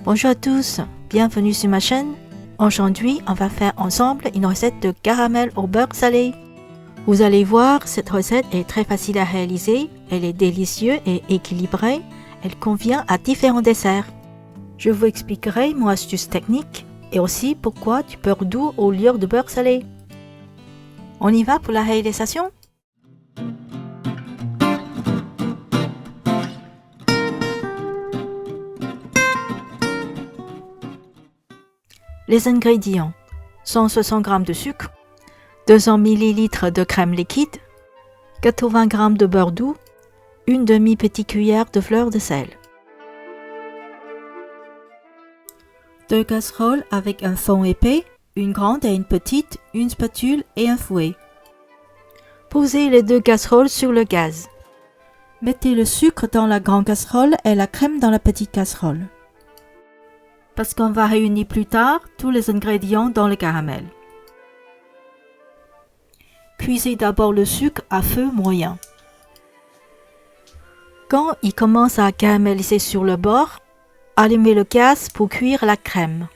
Bonjour à tous, bienvenue sur ma chaîne. Aujourd'hui, on va faire ensemble une recette de caramel au beurre salé. Vous allez voir, cette recette est très facile à réaliser, elle est délicieuse et équilibrée, elle convient à différents desserts. Je vous expliquerai mon astuce technique et aussi pourquoi du beurre doux au lieu de beurre salé. On y va pour la réalisation? Les ingrédients: 160 g de sucre, 200 ml de crème liquide, 80 g de beurre doux, une demi-petite cuillère de fleur de sel. 2 casseroles avec un fond épais, une grande et une petite, une spatule et un fouet. Posez les deux casseroles sur le gaz. Mettez le sucre dans la grande casserole et la crème dans la petite casserole. Parce qu'on va réunir plus tard tous les ingrédients dans le caramel. Cuisez d'abord le sucre à feu moyen. Quand il commence à caraméliser sur le bord, allumez le gaz pour cuire la crème.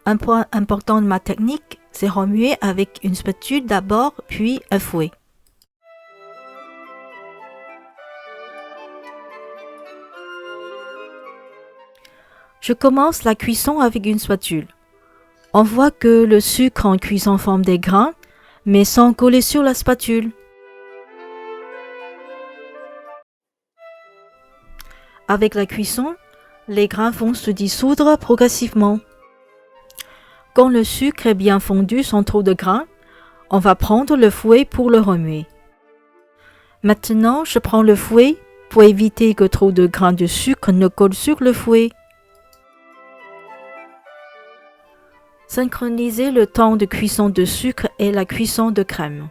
Un point important de ma technique, c'est remuer avec une spatule d'abord, puis un fouet. Je commence la cuisson avec une spatule. On voit que le sucre en cuisson forme des grains, mais sans coller sur la spatule. Avec la cuisson, les grains vont se dissoudre progressivement. Quand le sucre est bien fondu sans trop de grains, on va prendre le fouet pour le remuer. Maintenant, je prends le fouet pour éviter que trop de grains de sucre ne collent sur le fouet. Synchronisez le temps de cuisson de sucre et la cuisson de crème.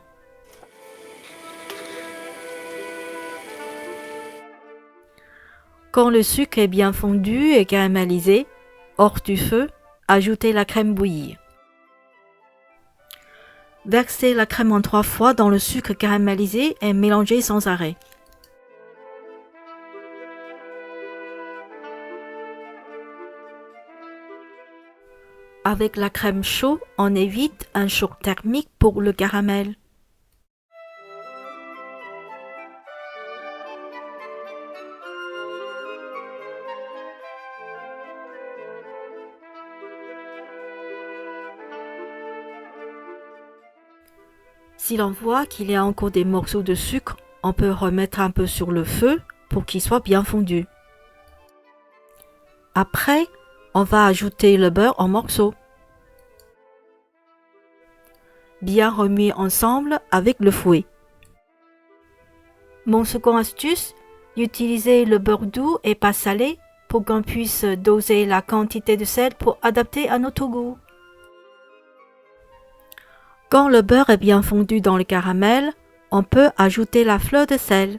Quand le sucre est bien fondu et caramélisé, hors du feu, ajoutez la crème bouillie. Versez la crème en 3 fois dans le sucre caramélisé et mélangez sans arrêt. Avec la crème chaude, on évite un choc thermique pour le caramel. Si l'on voit qu'il y a encore des morceaux de sucre, on peut remettre un peu sur le feu pour qu'il soit bien fondu. Après, on va ajouter le beurre en morceaux. Bien remuer ensemble avec le fouet. Mon second astuce, utilisez le beurre doux et pas salé pour qu'on puisse doser la quantité de sel pour adapter à notre goût. Quand le beurre est bien fondu dans le caramel, on peut ajouter la fleur de sel.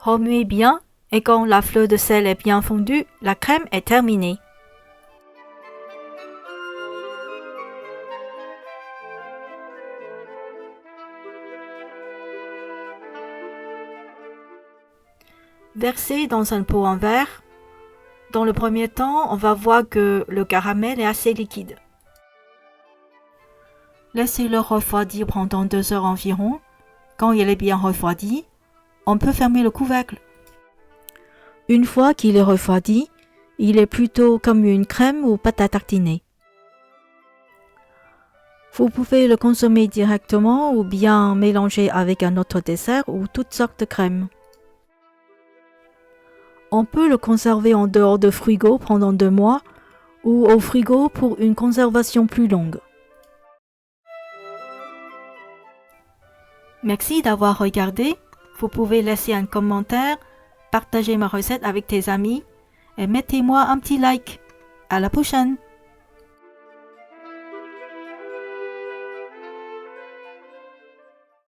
Remuez bien et quand la fleur de sel est bien fondue, la crème est terminée. Versez dans un pot en verre. Dans le premier temps, on va voir que le caramel est assez liquide. Laissez-le refroidir pendant 2 heures environ. Quand il est bien refroidi, on peut fermer le couvercle. Une fois qu'il est refroidi, il est plutôt comme une crème ou pâte à tartiner. Vous pouvez le consommer directement ou bien mélanger avec un autre dessert ou toutes sortes de crèmes. On peut le conserver en dehors de frigo pendant 2 mois ou au frigo pour une conservation plus longue. Merci d'avoir regardé. Vous pouvez laisser un commentaire, partager ma recette avec tes amis et mettez-moi un petit like. À la prochaine!